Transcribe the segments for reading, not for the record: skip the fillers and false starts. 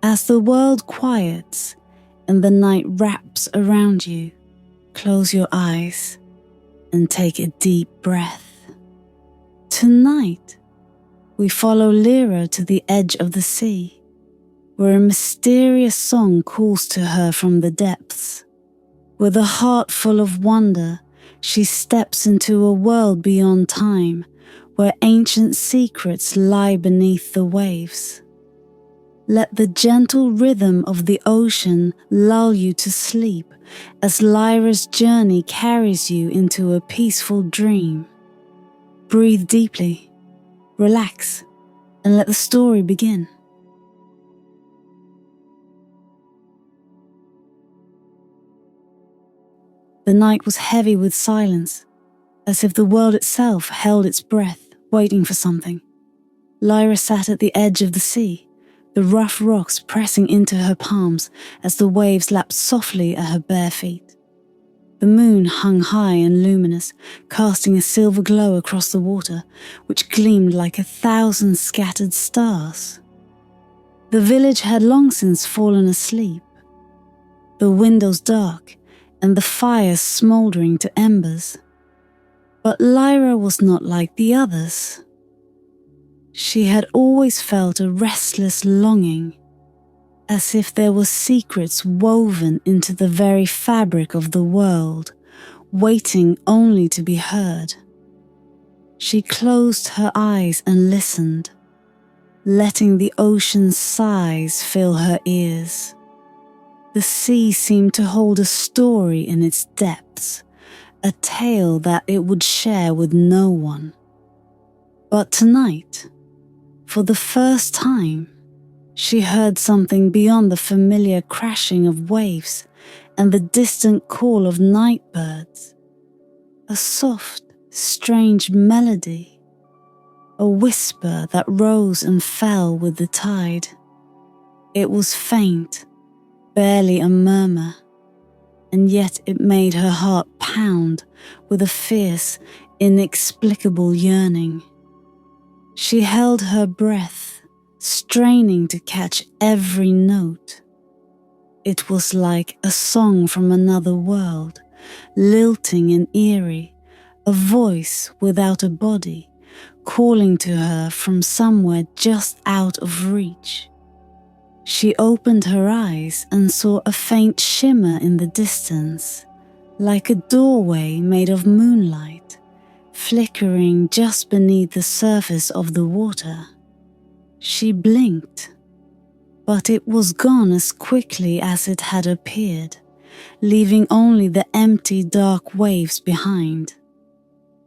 As the world quiets and the night wraps around you, close your eyes and take a deep breath. Tonight, we follow Lyra to the edge of the sea, where a mysterious song calls to her from the depths. With a heart full of wonder, she steps into a world beyond time, where ancient secrets lie beneath the waves. Let the gentle rhythm of the ocean lull you to sleep as Lyra's journey carries you into a peaceful dream. Breathe deeply, relax, and let the story begin. The night was heavy with silence, as if the world itself held its breath, waiting for something. Lyra sat at the edge of the sea, the rough rocks pressing into her palms as the waves lapped softly at her bare feet. The moon hung high and luminous, casting a silver glow across the water, which gleamed like 1,000 scattered stars. The village had long since fallen asleep, the windows dark and the fires smouldering to embers. But Lyra was not like the others. She had always felt a restless longing, as if there were secrets woven into the very fabric of the world, waiting only to be heard. She closed her eyes and listened, letting the ocean's sighs fill her ears. The sea seemed to hold a story in its depths, a tale that it would share with no one. But tonight, for the first time, she heard something beyond the familiar crashing of waves and the distant call of night birds. A soft, strange melody, a whisper that rose and fell with the tide. It was faint, barely a murmur, and yet it made her heart pound with a fierce, inexplicable yearning. She held her breath, straining to catch every note. It was like a song from another world, lilting and eerie, a voice without a body, calling to her from somewhere just out of reach. She opened her eyes and saw a faint shimmer in the distance, like a doorway made of moonlight, flickering just beneath the surface of the water. She blinked, but it was gone as quickly as it had appeared, leaving only the empty, dark waves behind.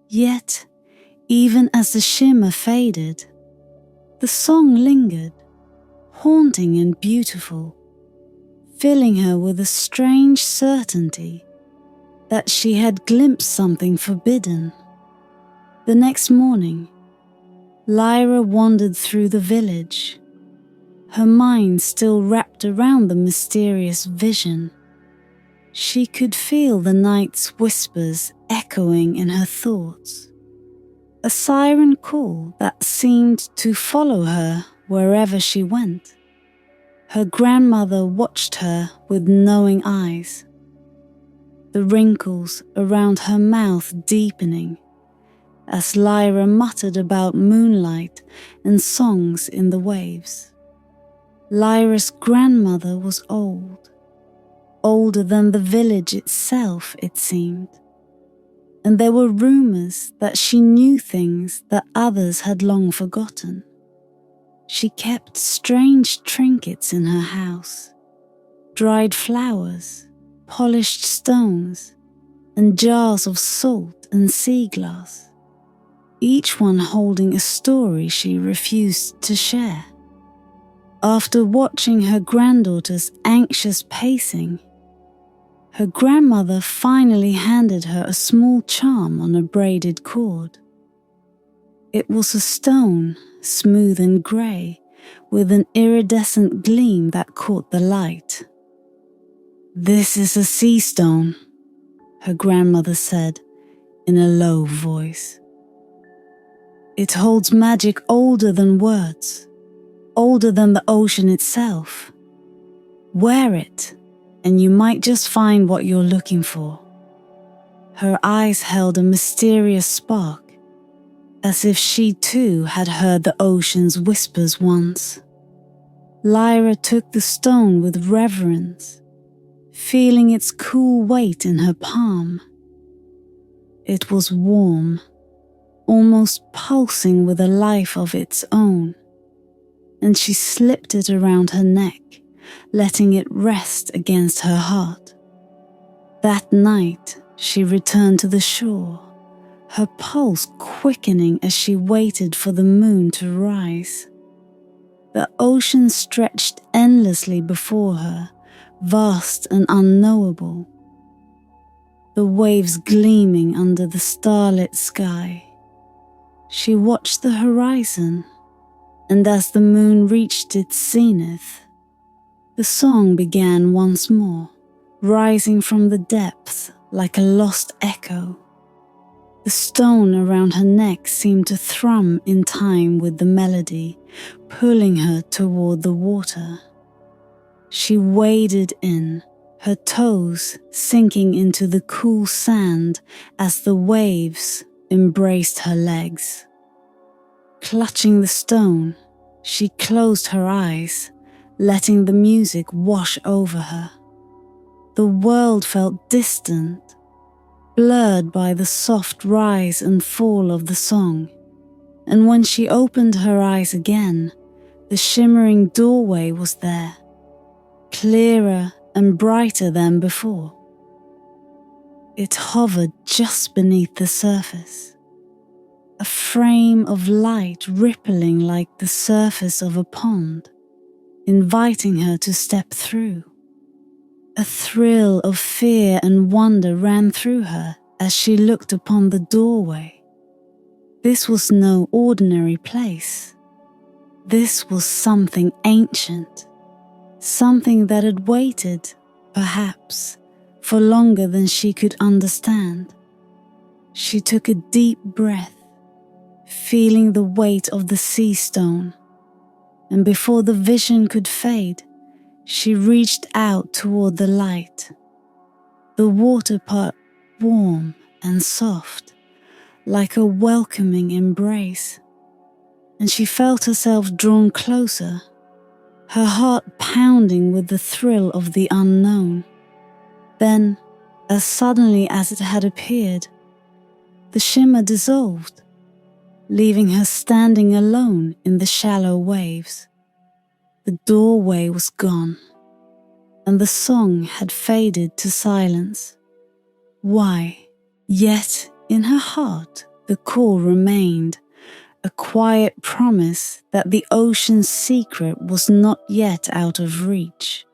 Yet, even as the shimmer faded, the song lingered, haunting and beautiful, filling her with a strange certainty that she had glimpsed something forbidden. The next morning, Lyra wandered through the village, her mind still wrapped around the mysterious vision. She could feel the night's whispers echoing in her thoughts, a siren call that seemed to follow her wherever she went. Her grandmother watched her with knowing eyes, the wrinkles around her mouth deepening as Lyra muttered about moonlight and songs in the waves. Lyra's grandmother was old, older than the village itself, it seemed, and there were rumors that she knew things that others had long forgotten. She kept strange trinkets in her house, dried flowers, polished stones, and jars of salt and sea glass, each one holding a story she refused to share. After watching her granddaughter's anxious pacing, her grandmother finally handed her a small charm on a braided cord. It was a stone, smooth and grey, with an iridescent gleam that caught the light. "This is a sea stone," her grandmother said in a low voice. "It holds magic older than words, older than the ocean itself. Wear it, and you might just find what you're looking for. Her eyes held a mysterious spark, as if she too had heard the ocean's whispers once. Lyra took the stone with reverence, feeling its cool weight in her palm. It was warm, almost pulsing with a life of its own, and she slipped it around her neck, letting it rest against her heart. That night, she returned to the shore, her pulse quickening as she waited for the moon to rise. The ocean stretched endlessly before her, vast and unknowable, the waves gleaming under the starlit sky. She watched the horizon, and as the moon reached its zenith, the song began once more, rising from the depths like a lost echo. The stone around her neck seemed to thrum in time with the melody, pulling her toward the water. She waded in, her toes sinking into the cool sand as the waves embraced her legs. Clutching the stone, she closed her eyes, letting the music wash over her. The world felt distant, blurred by the soft rise and fall of the song, and when she opened her eyes again, the shimmering doorway was there, clearer and brighter than before. It hovered just beneath the surface, a frame of light rippling like the surface of a pond, inviting her to step through. A thrill of fear and wonder ran through her as she looked upon the doorway. This was no ordinary place. This was something ancient, something that had waited, perhaps, for longer than she could understand. She took a deep breath, feeling the weight of the sea stone, and before the vision could fade, she reached out toward the light. The water part warm and soft, like a welcoming embrace, and she felt herself drawn closer, her heart pounding with the thrill of the unknown. Then, as suddenly as it had appeared, the shimmer dissolved, leaving her standing alone in the shallow waves. The doorway was gone, and the song had faded to silence. Why? Yet in her heart the call remained, a quiet promise that the ocean's secret was not yet out of reach.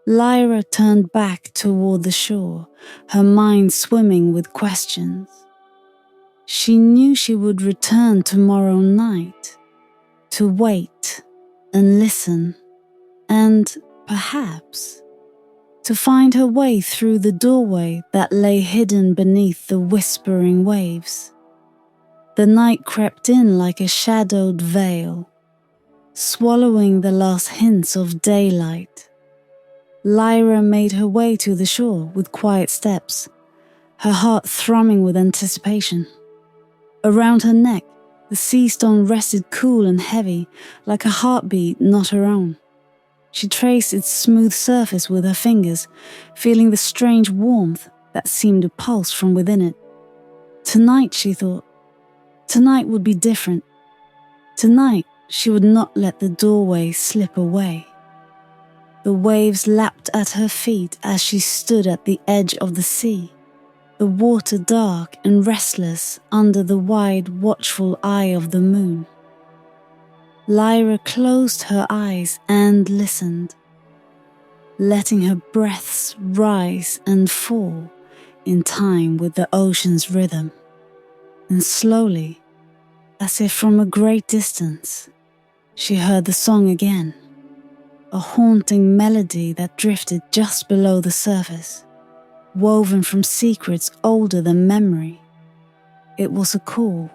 Lyra turned back toward the shore, her mind swimming with questions. She knew she would return tomorrow night, to wait and listen, and, perhaps, to find her way through the doorway that lay hidden beneath the whispering waves. The night crept in like a shadowed veil, swallowing the last hints of daylight. Lyra made her way to the shore with quiet steps, her heart thrumming with anticipation. Around her neck, the sea stone rested cool and heavy, like a heartbeat not her own. She traced its smooth surface with her fingers, feeling the strange warmth that seemed to pulse from within it. Tonight, she thought, tonight would be different. Tonight, she would not let the doorway slip away. The waves lapped at her feet as she stood at the edge of the sea, the water dark and restless under the wide, watchful eye of the moon. Lyra closed her eyes and listened, letting her breaths rise and fall in time with the ocean's rhythm. And slowly, as if from a great distance, she heard the song again, a haunting melody that drifted just below the surface, woven from secrets older than memory. It was a call,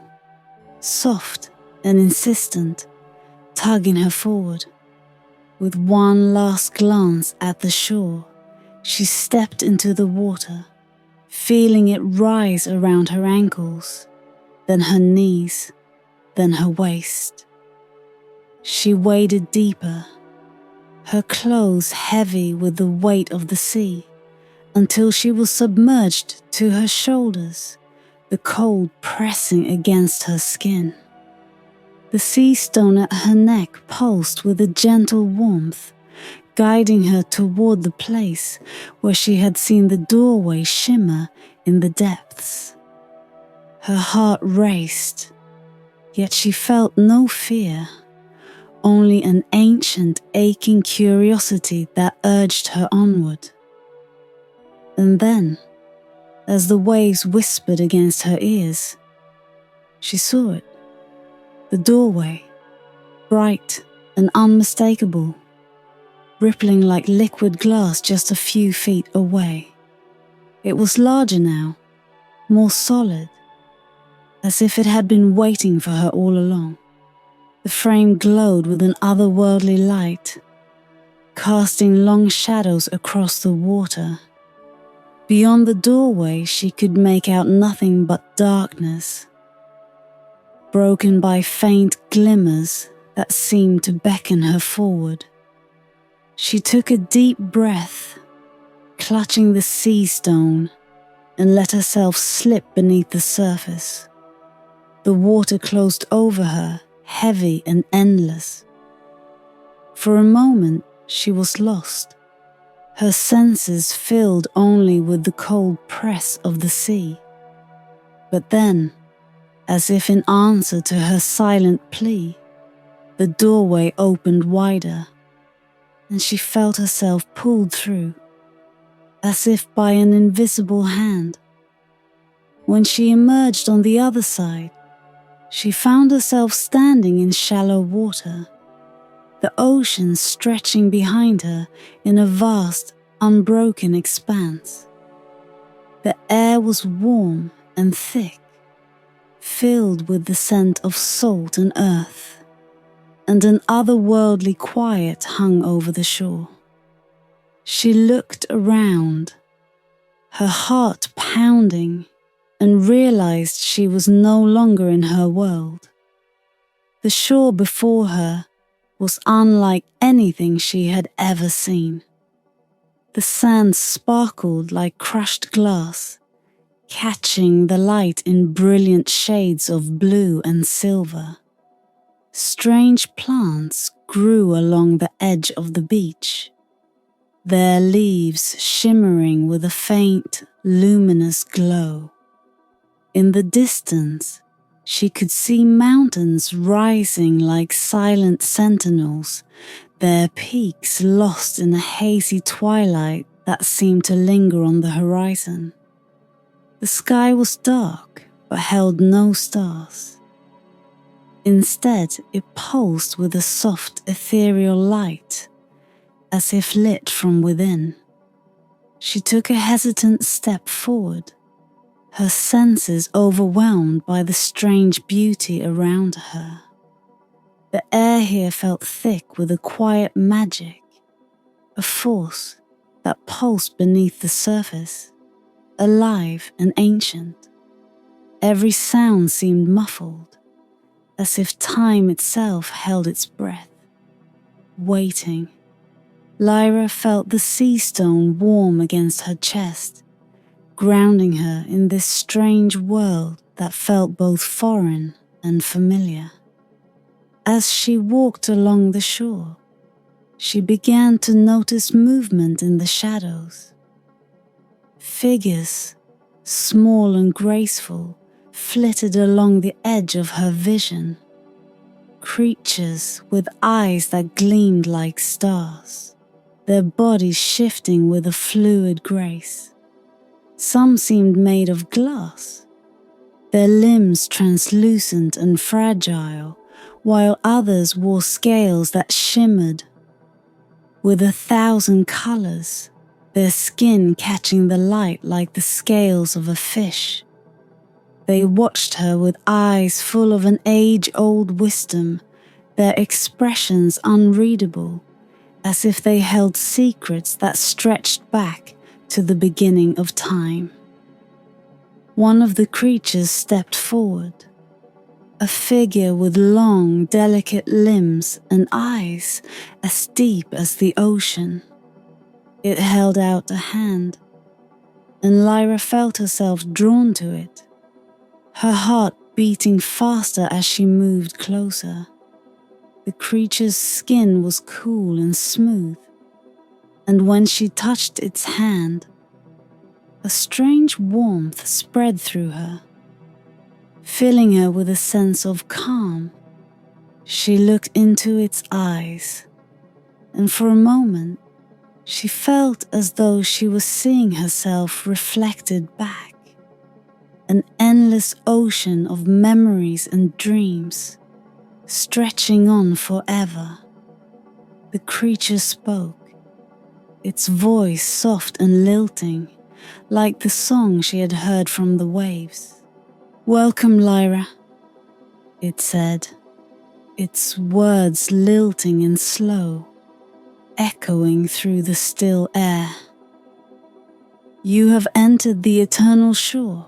soft and insistent, tugging her forward. With one last glance at the shore, she stepped into the water, feeling it rise around her ankles, then her knees, then her waist. She waded deeper, her clothes heavy with the weight of the sea, until she was submerged to her shoulders, the cold pressing against her skin. The sea stone at her neck pulsed with a gentle warmth, guiding her toward the place where she had seen the doorway shimmer in the depths. Her heart raced, yet she felt no fear, only an ancient, aching curiosity that urged her onward. And then, as the waves whispered against her ears, she saw it. The doorway, bright and unmistakable, rippling like liquid glass just a few feet away. It was larger now, more solid, as if it had been waiting for her all along. The frame glowed with an otherworldly light, casting long shadows across the water. Beyond the doorway, she could make out nothing but darkness, broken by faint glimmers that seemed to beckon her forward. She took a deep breath, clutching the sea stone, and let herself slip beneath the surface. The water closed over her, heavy and endless. For a moment, she was lost, her senses filled only with the cold press of the sea. But then, as if in answer to her silent plea, the doorway opened wider, and she felt herself pulled through, as if by an invisible hand. When she emerged on the other side, she found herself standing in shallow water, the ocean stretching behind her in a vast, unbroken expanse. The air was warm and thick, filled with the scent of salt and earth, and an otherworldly quiet hung over the shore. She looked around, her heart pounding, and realized she was no longer in her world. The shore before her was unlike anything she had ever seen. The sand sparkled like crushed glass, catching the light in brilliant shades of blue and silver. Strange plants grew along the edge of the beach, their leaves shimmering with a faint, luminous glow. In the distance, she could see mountains rising like silent sentinels, their peaks lost in a hazy twilight that seemed to linger on the horizon. The sky was dark, but held no stars. Instead, it pulsed with a soft, ethereal light, as if lit from within. She took a hesitant step forward, her senses overwhelmed by the strange beauty around her. The air here felt thick with a quiet magic, a force that pulsed beneath the surface, alive and ancient. Every sound seemed muffled, as if time itself held its breath, waiting. Lyra felt the sea stone warm against her chest, grounding her in this strange world that felt both foreign and familiar. As she walked along the shore, she began to notice movement in the shadows. Figures, small and graceful, flitted along the edge of her vision. Creatures with eyes that gleamed like stars, their bodies shifting with a fluid grace. Some seemed made of glass, their limbs translucent and fragile, while others wore scales that shimmered with 1,000 colors, their skin catching the light like the scales of a fish. They watched her with eyes full of an age-old wisdom, their expressions unreadable, as if they held secrets that stretched back to the beginning of time. One of the creatures stepped forward, a figure with long, delicate limbs and eyes as deep as the ocean. It held out a hand, and Lyra felt herself drawn to it, her heart beating faster as she moved closer. The creature's skin was cool and smooth, and when she touched its hand, a strange warmth spread through her, filling her with a sense of calm. She looked into its eyes, and for a moment, she felt as though she was seeing herself reflected back, an endless ocean of memories and dreams, stretching on forever. The creature spoke, its voice soft and lilting, like the song she had heard from the waves. "Welcome, Lyra," it said, its words lilting and slow, echoing through the still air. "You have entered the eternal shore,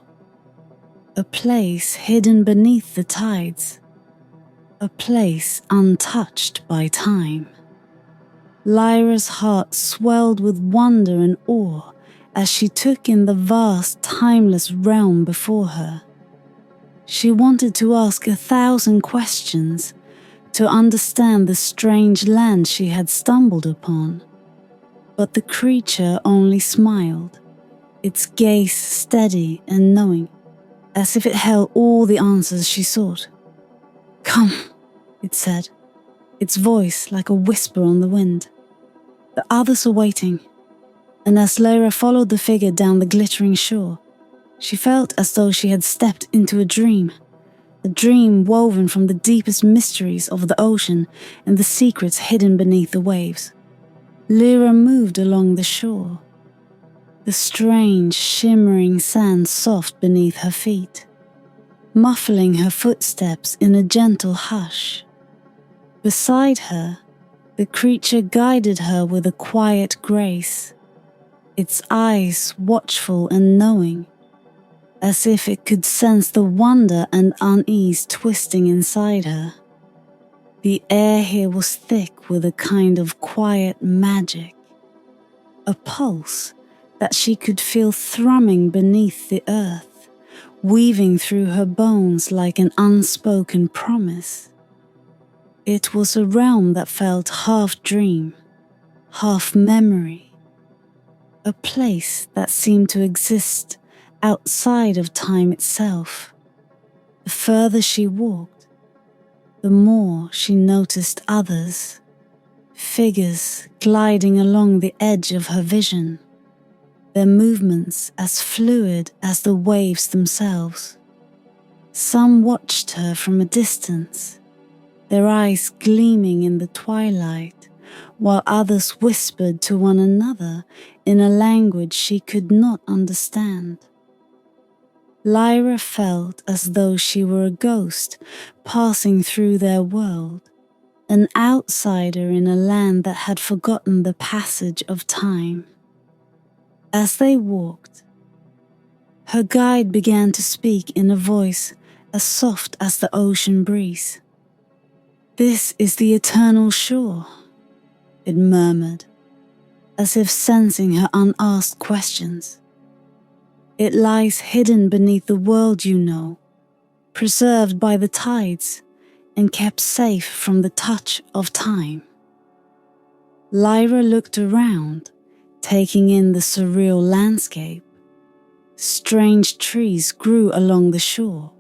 a place hidden beneath the tides, a place untouched by time." Lyra's heart swelled with wonder and awe as she took in the vast, timeless realm before her. She wanted to ask 1,000 questions, to understand the strange land she had stumbled upon. But the creature only smiled, its gaze steady and knowing, as if it held all the answers she sought. "Come," it said, its voice like a whisper on the wind. "The others are waiting." And as Lyra followed the figure down the glittering shore, she felt as though she had stepped into a dream woven from the deepest mysteries of the ocean and the secrets hidden beneath the waves. Lyra moved along the shore, the strange, shimmering sand soft beneath her feet, muffling her footsteps in a gentle hush. Beside her, the creature guided her with a quiet grace, its eyes watchful and knowing, as if it could sense the wonder and unease twisting inside her. The air here was thick with a kind of quiet magic, a pulse that she could feel thrumming beneath the earth, weaving through her bones like an unspoken promise. It was a realm that felt half dream, half memory, a place that seemed to exist outside of time itself. The further she walked, the more she noticed others, figures gliding along the edge of her vision, their movements as fluid as the waves themselves. Some watched her from a distance, their eyes gleaming in the twilight, while others whispered to one another in a language she could not understand. Lyra felt as though she were a ghost passing through their world, an outsider in a land that had forgotten the passage of time. As they walked, her guide began to speak in a voice as soft as the ocean breeze. "This is the eternal shore," it murmured, as if sensing her unasked questions. "It lies hidden beneath the world you know, preserved by the tides and kept safe from the touch of time." Lyra looked around, taking in the surreal landscape. Strange trees grew along the shore,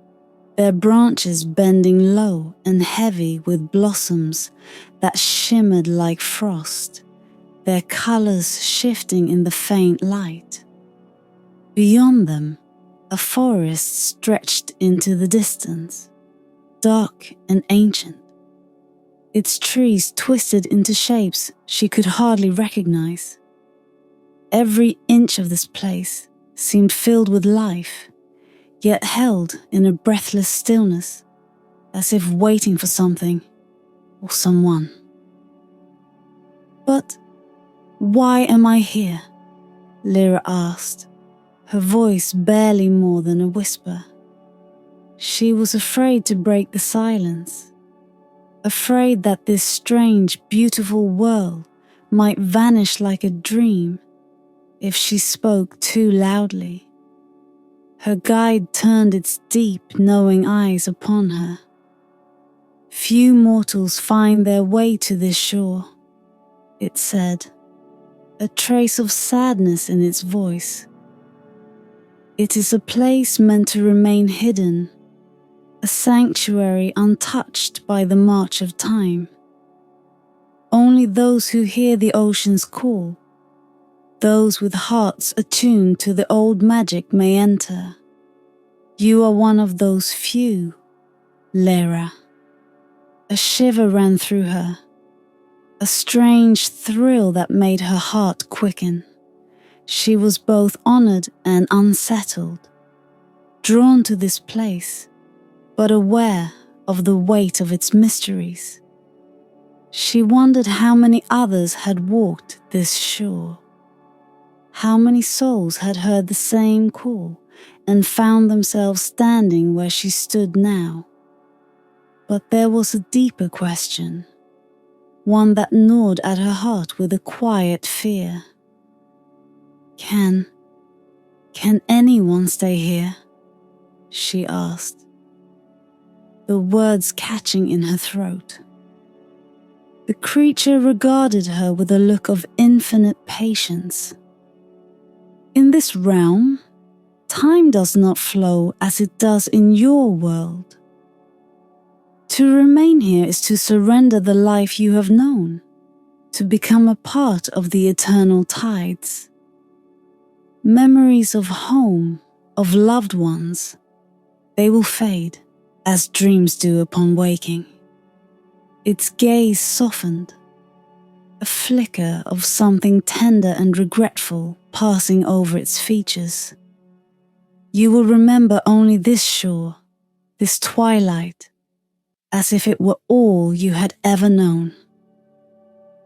their branches bending low and heavy with blossoms that shimmered like frost, their colors shifting in the faint light. Beyond them, a forest stretched into the distance, dark and ancient, its trees twisted into shapes she could hardly recognize. Every inch of this place seemed filled with life, yet held in a breathless stillness, as if waiting for something or someone. But why am I here? Lyra asked, her voice barely more than a whisper. She was afraid to break the silence, afraid that this strange, beautiful world might vanish like a dream if she spoke too loudly. Her guide turned its deep, knowing eyes upon her. Few mortals find their way to this shore, it said, a trace of sadness in its voice. It is a place meant to remain hidden, a sanctuary untouched by the march of time. Only those who hear the ocean's call, those with hearts attuned to the old magic may enter. You are one of those few, Lyra. A shiver ran through her, a strange thrill that made her heart quicken. She was both honored and unsettled, drawn to this place, but aware of the weight of its mysteries. She wondered how many others had walked this shore, how many souls had heard the same call and found themselves standing where she stood now. But there was a deeper question, one that gnawed at her heart with a quiet fear. Can anyone stay here? She asked, the words catching in her throat. The creature regarded her with a look of infinite patience. In this realm, time does not flow as it does in your world. To remain here is to surrender the life you have known, to become a part of the eternal tides. Memories of home, of loved ones, they will fade, as dreams do upon waking. Its gaze softened, a flicker of something tender and regretful passing over its features. You will remember only this shore, this twilight, as if it were all you had ever known.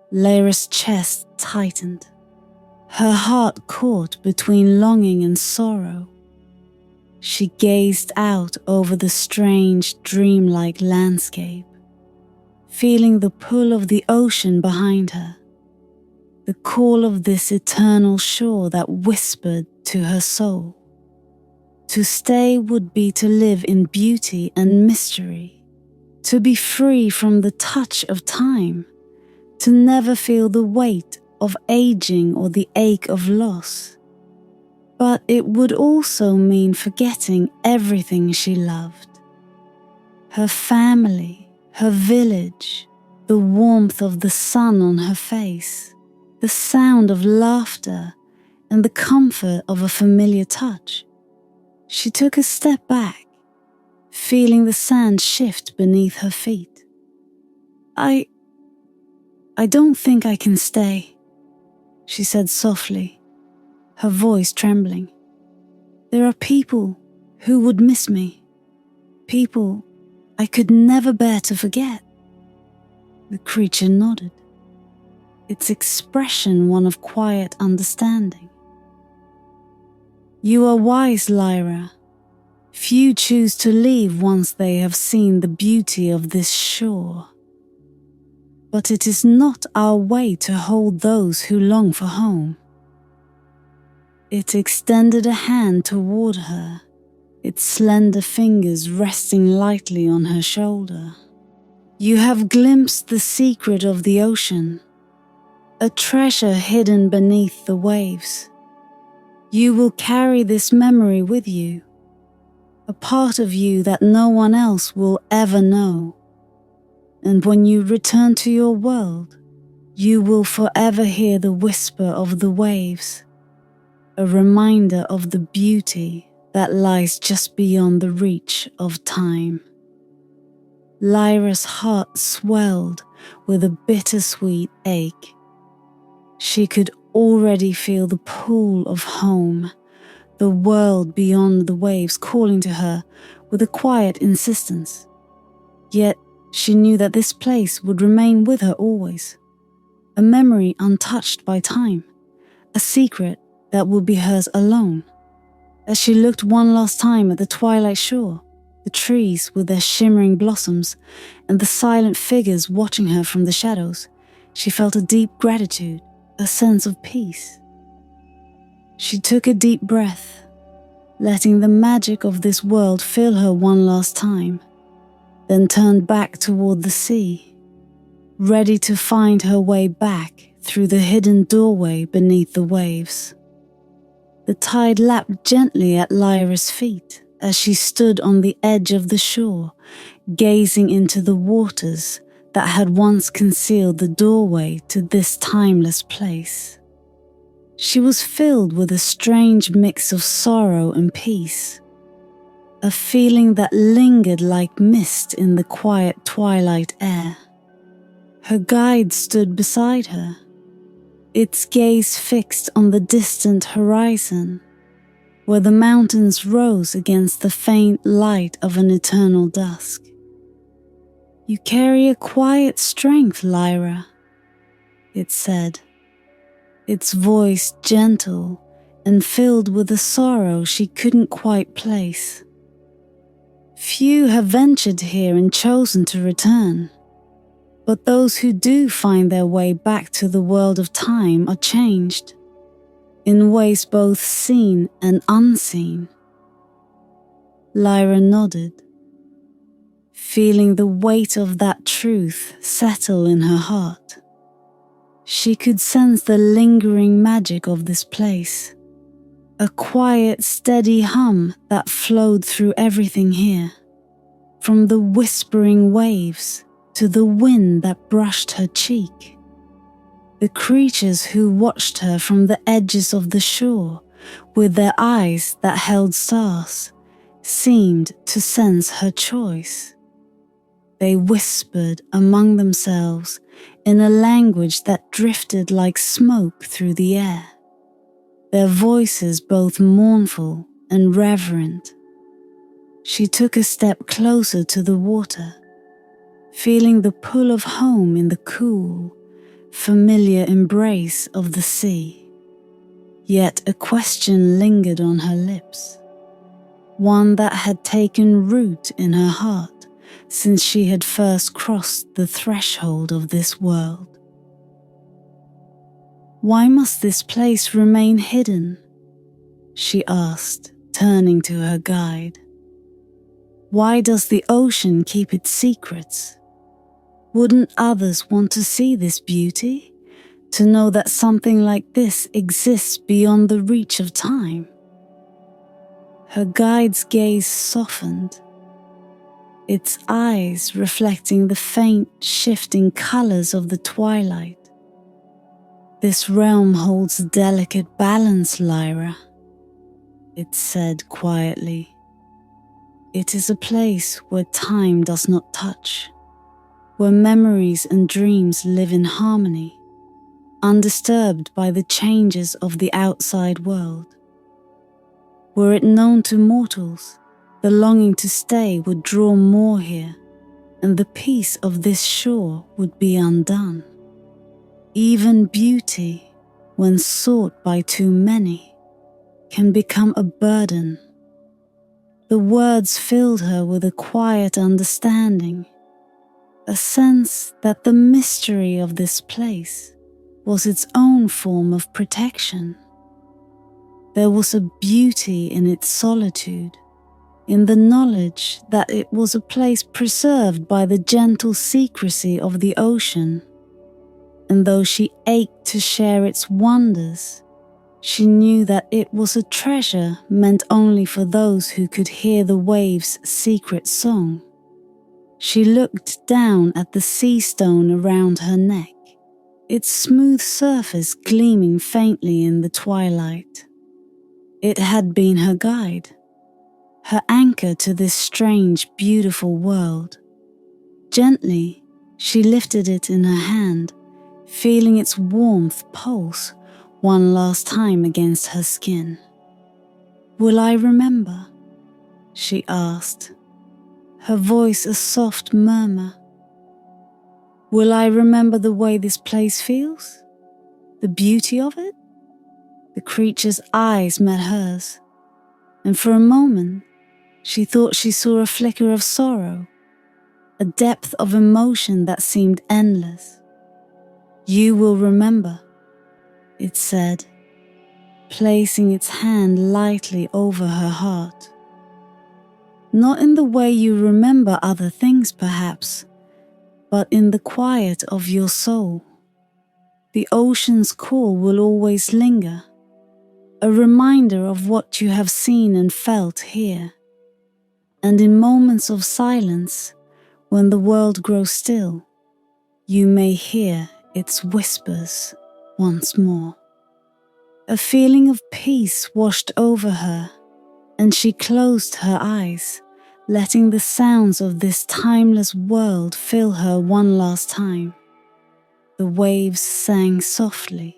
Lyra's chest tightened, her heart caught between longing and sorrow. She gazed out over the strange, dreamlike landscape, feeling the pull of the ocean behind her, the call of this eternal shore that whispered to her soul. To stay would be to live in beauty and mystery, to be free from the touch of time, to never feel the weight of aging or the ache of loss. But it would also mean forgetting everything she loved. Her family, her village, the warmth of the sun on her face, the sound of laughter, and the comfort of a familiar touch. She took a step back, feeling the sand shift beneath her feet. I don't think I can stay, she said softly, her voice trembling. There are people who would miss me, people I could never bear to forget. The creature nodded, its expression one of quiet understanding. You are wise, Lyra. Few choose to leave once they have seen the beauty of this shore. But it is not our way to hold those who long for home. It extended a hand toward her, its slender fingers resting lightly on her shoulder. You have glimpsed the secret of the ocean, a treasure hidden beneath the waves. You will carry this memory with you, a part of you that no one else will ever know. And when you return to your world, you will forever hear the whisper of the waves, a reminder of the beauty that lies just beyond the reach of time. Lyra's heart swelled with a bittersweet ache. She could already feel the pull of home, the world beyond the waves calling to her with a quiet insistence. Yet she knew that this place would remain with her always. a memory untouched by time, a secret that would be hers alone. As she looked one last time at the twilight shore, the trees with their shimmering blossoms, and the silent figures watching her from the shadows, she felt a deep gratitude, a sense of peace. She took a deep breath, letting the magic of this world fill her one last time, then turned back toward the sea, ready to find her way back through the hidden doorway beneath the waves. The tide lapped gently at Lyra's feet as she stood on the edge of the shore, gazing into the waters that had once concealed the doorway to this timeless place. She was filled with a strange mix of sorrow and peace, a feeling that lingered like mist in the quiet twilight air. Her guide stood beside her, its gaze fixed on the distant horizon, where the mountains rose against the faint light of an eternal dusk. "You carry a quiet strength, Lyra," it said, its voice gentle and filled with a sorrow she couldn't quite place. "Few have ventured here and chosen to return, but those who do find their way back to the world of time are changed, in ways both seen and unseen." Lyra nodded, feeling the weight of that truth settle in her heart. She could sense the lingering magic of this place, a quiet, steady hum that flowed through everything here, from the whispering waves to the wind that brushed her cheek. The creatures who watched her from the edges of the shore, with their eyes that held stars, seemed to sense her choice. They whispered among themselves in a language that drifted like smoke through the air, their voices both mournful and reverent. She took a step closer to the water, feeling the pull of home in the cool, familiar embrace of the sea. Yet a question lingered on her lips, one that had taken root in her heart since she had first crossed the threshold of this world. "Why must this place remain hidden?" she asked, turning to her guide. "Why does the ocean keep its secrets? Wouldn't others want to see this beauty, to know that something like this exists beyond the reach of time?" Her guide's gaze softened, its eyes reflecting the faint, shifting colors of the twilight. "This realm holds a delicate balance, Lyra," it said quietly. "It is a place where time does not touch, where memories and dreams live in harmony, undisturbed by the changes of the outside world. Were it known to mortals, the longing to stay would draw more here, and the peace of this shore would be undone. Even beauty, when sought by too many, can become a burden." The words filled her with a quiet understanding, a sense that the mystery of this place was its own form of protection. There was a beauty in its solitude, in the knowledge that it was a place preserved by the gentle secrecy of the ocean. And though she ached to share its wonders, she knew that it was a treasure meant only for those who could hear the waves' secret song. She looked down at the sea stone around her neck, its smooth surface gleaming faintly in the twilight. It had been her guide, her anchor to this strange, beautiful world. Gently, she lifted it in her hand, feeling its warmth pulse one last time against her skin. "Will I remember?" she asked, her voice a soft murmur. Will I remember the way this place feels? The beauty of it? The creature's eyes met hers, and for a moment she thought she saw a flicker of sorrow, a depth of emotion that seemed endless. You will remember, it said, placing its hand lightly over her heart. Not in the way you remember other things, perhaps, but in the quiet of your soul. The ocean's call will always linger, a reminder of what you have seen and felt here. And in moments of silence, when the world grows still, you may hear its whispers once more. A feeling of peace washed over her, and she closed her eyes, letting the sounds of this timeless world fill her one last time. The waves sang softly,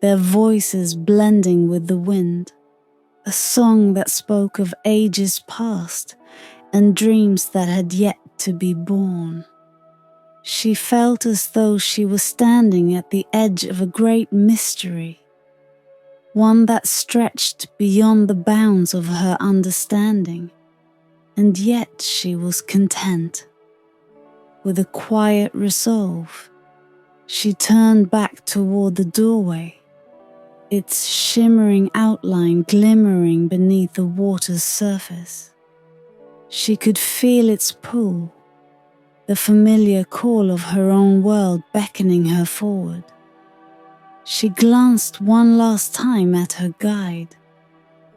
their voices blending with the wind, a song that spoke of ages past and dreams that had yet to be born. She felt as though she was standing at the edge of a great mystery, one that stretched beyond the bounds of her understanding, and yet she was content. With a quiet resolve, she turned back toward the doorway, its shimmering outline glimmering beneath the water's surface. She could feel its pull, the familiar call of her own world beckoning her forward. She glanced one last time at her guide,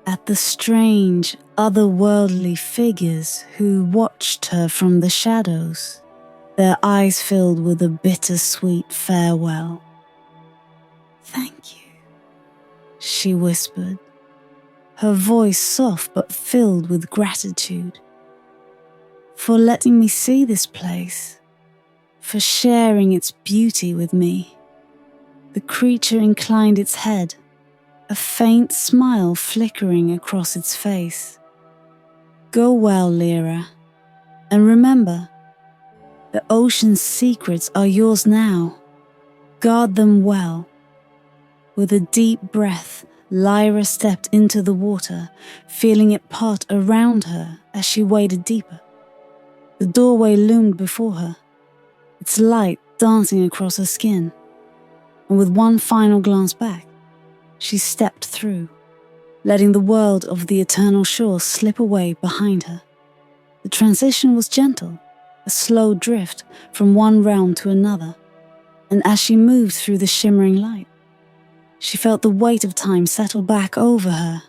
at the strange, otherworldly figures who watched her from the shadows, their eyes filled with a bittersweet farewell. "Thank you," she whispered, her voice soft but filled with gratitude. "For letting me see this place, for sharing its beauty with me." The creature inclined its head, a faint smile flickering across its face. "Go well, Lyra, and remember, the ocean's secrets are yours now. Guard them well." With a deep breath, Lyra stepped into the water, feeling it part around her as she waded deeper. The doorway loomed before her, its light dancing across her skin, and with one final glance back, she stepped through, letting the world of the eternal shore slip away behind her. The transition was gentle, a slow drift from one realm to another, and as she moved through the shimmering light, she felt the weight of time settle back over her,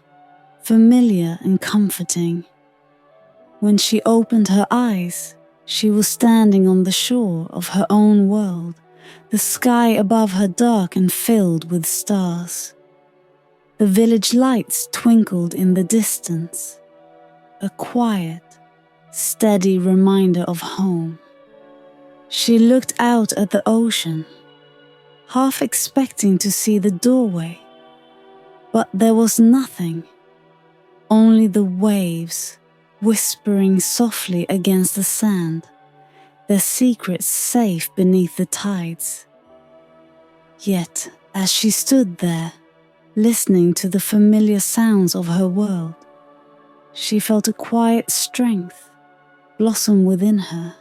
familiar and comforting. When she opened her eyes, she was standing on the shore of her own world, the sky above her dark and filled with stars. The village lights twinkled in the distance, a quiet, steady reminder of home. She looked out at the ocean, half expecting to see the doorway, but there was nothing, only the waves whispering softly against the sand, their secrets safe beneath the tides. Yet, as she stood there, listening to the familiar sounds of her world, she felt a quiet strength blossom within her,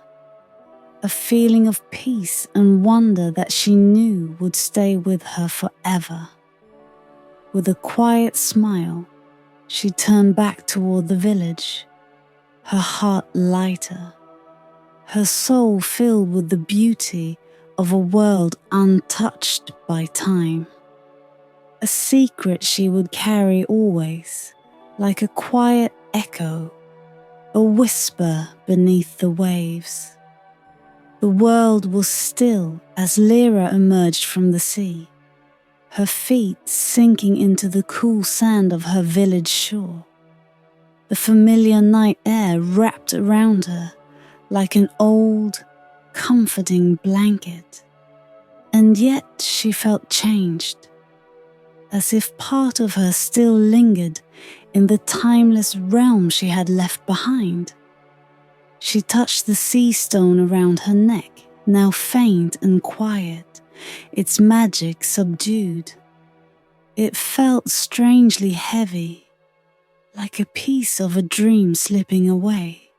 a feeling of peace and wonder that she knew would stay with her forever. With a quiet smile, she turned back toward the village, her heart lighter, her soul filled with the beauty of a world untouched by time. A secret she would carry always, like a quiet echo, a whisper beneath the waves. The world was still as Lyra emerged from the sea, her feet sinking into the cool sand of her village shore. The familiar night air wrapped around her like an old, comforting blanket. And yet she felt changed, as if part of her still lingered in the timeless realm she had left behind. She touched the sea stone around her neck, now faint and quiet, its magic subdued. It felt strangely heavy, like a piece of a dream slipping away,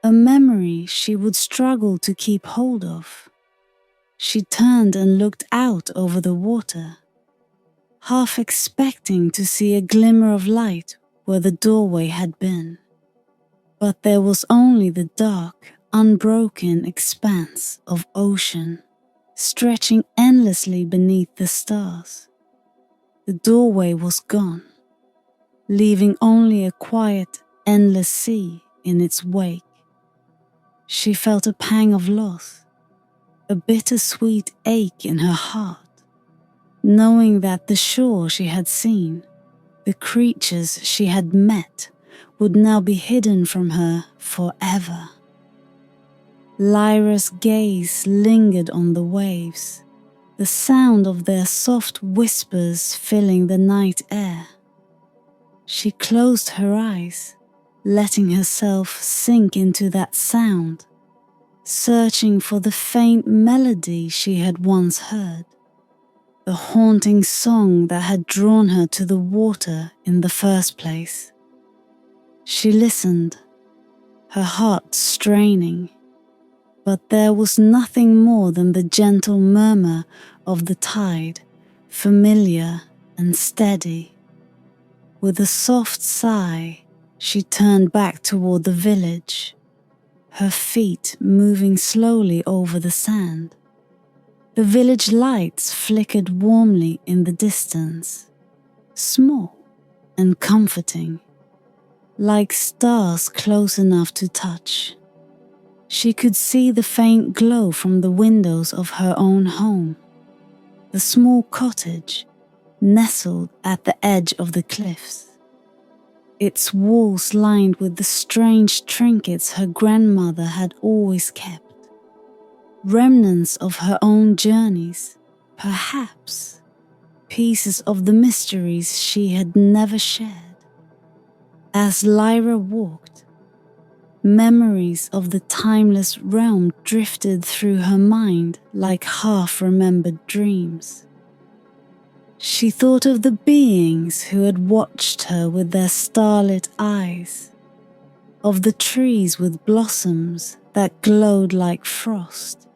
a memory she would struggle to keep hold of. She turned and looked out over the water, half expecting to see a glimmer of light where the doorway had been. But there was only the dark, unbroken expanse of ocean, stretching endlessly beneath the stars. The doorway was gone, leaving only a quiet, endless sea in its wake. She felt a pang of loss, a bittersweet ache in her heart, knowing that the shore she had seen, the creatures she had met, would now be hidden from her forever. Lyra's gaze lingered on the waves, the sound of their soft whispers filling the night air. She closed her eyes, letting herself sink into that sound, searching for the faint melody she had once heard, the haunting song that had drawn her to the water in the first place. She listened, her heart straining, but there was nothing more than the gentle murmur of the tide, familiar and steady. With a soft sigh, she turned back toward the village, her feet moving slowly over the sand. The village lights flickered warmly in the distance, small and comforting, like stars close enough to touch. She could see the faint glow from the windows of her own home, the small cottage nestled at the edge of the cliffs, its walls lined with the strange trinkets her grandmother had always kept, remnants of her own journeys, perhaps pieces of the mysteries she had never shared. As Lyra walked, memories of the timeless realm drifted through her mind like half-remembered dreams. She thought of the beings who had watched her with their starlit eyes, of the trees with blossoms that glowed like frost,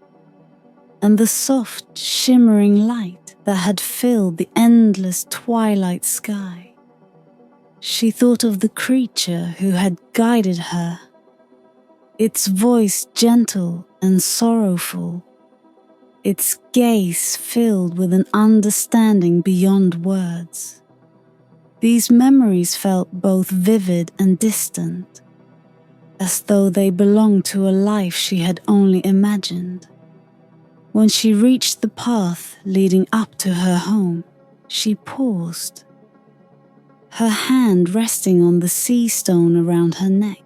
and the soft, shimmering light that had filled the endless twilight sky. She thought of the creature who had guided her, its voice gentle and sorrowful, its gaze filled with an understanding beyond words. These memories felt both vivid and distant, as though they belonged to a life she had only imagined. When she reached the path leading up to her home, she paused, her hand resting on the sea stone around her neck.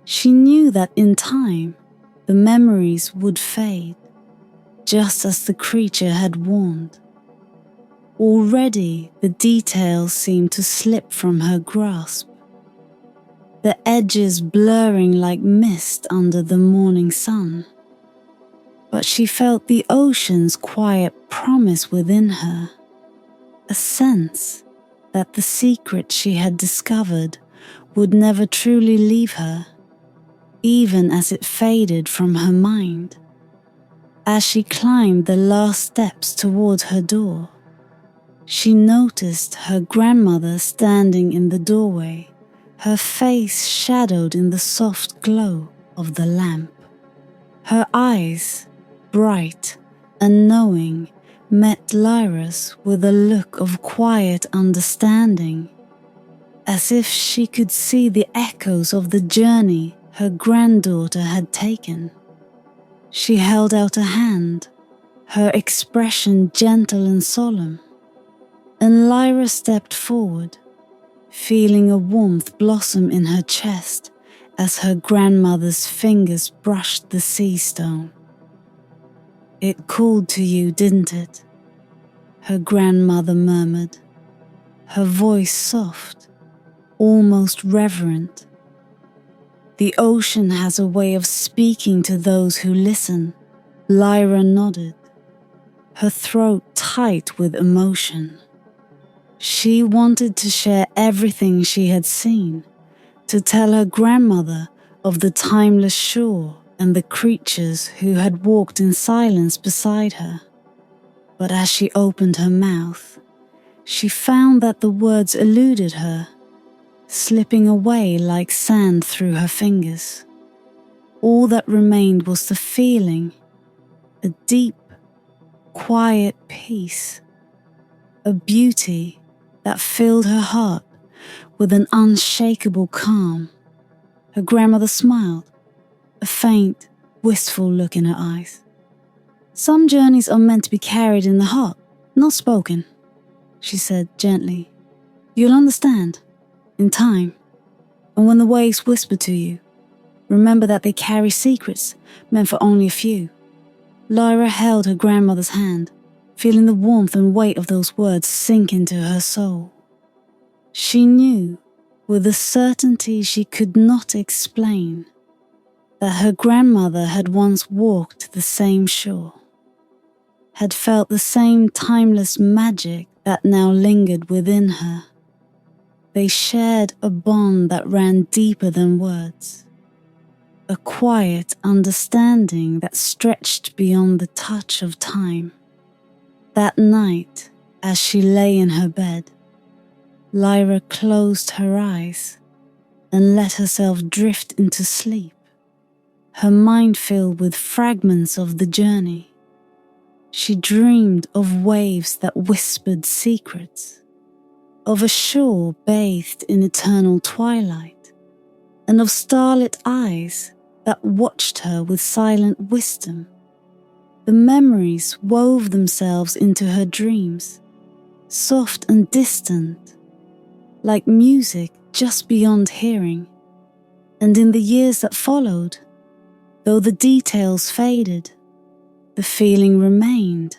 She knew that in time, the memories would fade, just as the creature had warned. Already, the details seemed to slip from her grasp, the edges blurring like mist under the morning sun. But she felt the ocean's quiet promise within her, a sense that the secret she had discovered would never truly leave her, even as it faded from her mind. As she climbed the last steps towards her door, she noticed her grandmother standing in the doorway, her face shadowed in the soft glow of the lamp. Her eyes, bright and knowing, met Lyra's with a look of quiet understanding, as if she could see the echoes of the journey her granddaughter had taken. She held out a hand, her expression gentle and solemn, and Lyra stepped forward, feeling a warmth blossom in her chest as her grandmother's fingers brushed the sea stone. "It called to you, didn't it?" her grandmother murmured, her voice soft, almost reverent. "The ocean has a way of speaking to those who listen," Lyra nodded, her throat tight with emotion. She wanted to share everything she had seen, to tell her grandmother of the timeless shore and the creatures who had walked in silence beside her. But as she opened her mouth, she found that the words eluded her, slipping away like sand through her fingers. All that remained was the feeling, a deep, quiet peace, a beauty that filled her heart with an unshakable calm. Her grandmother smiled, a faint, wistful look in her eyes. "Some journeys are meant to be carried in the heart, not spoken," she said gently. "You'll understand, in time, and when the waves whisper to you, remember that they carry secrets meant for only a few." Lyra held her grandmother's hand, feeling the warmth and weight of those words sink into her soul. She knew, with a certainty she could not explain, that her grandmother had once walked the same shore, had felt the same timeless magic that now lingered within her. They shared a bond that ran deeper than words, a quiet understanding that stretched beyond the touch of time. That night, as she lay in her bed, Lyra closed her eyes and let herself drift into sleep, her mind filled with fragments of the journey. She dreamed of waves that whispered secrets, of a shore bathed in eternal twilight, and of starlit eyes that watched her with silent wisdom. The memories wove themselves into her dreams, soft and distant, like music just beyond hearing. And in the years that followed, though the details faded, the feeling remained.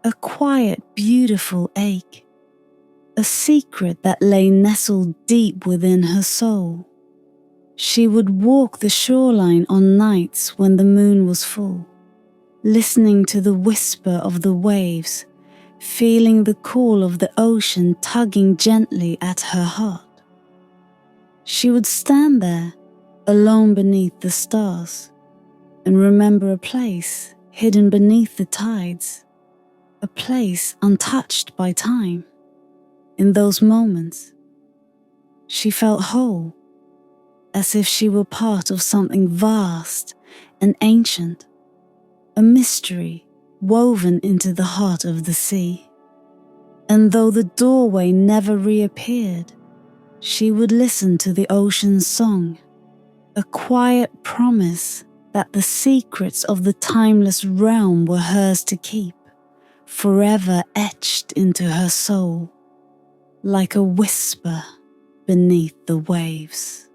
A quiet, beautiful ache, a secret that lay nestled deep within her soul. She would walk the shoreline on nights when the moon was full, listening to the whisper of the waves, feeling the call of the ocean tugging gently at her heart. She would stand there, alone beneath the stars, and remember a place hidden beneath the tides, a place untouched by time. In those moments, she felt whole, as if she were part of something vast and ancient, a mystery woven into the heart of the sea. And though the doorway never reappeared, she would listen to the ocean's song, a quiet promise that the secrets of the timeless realm were hers to keep, forever etched into her soul, like a whisper beneath the waves.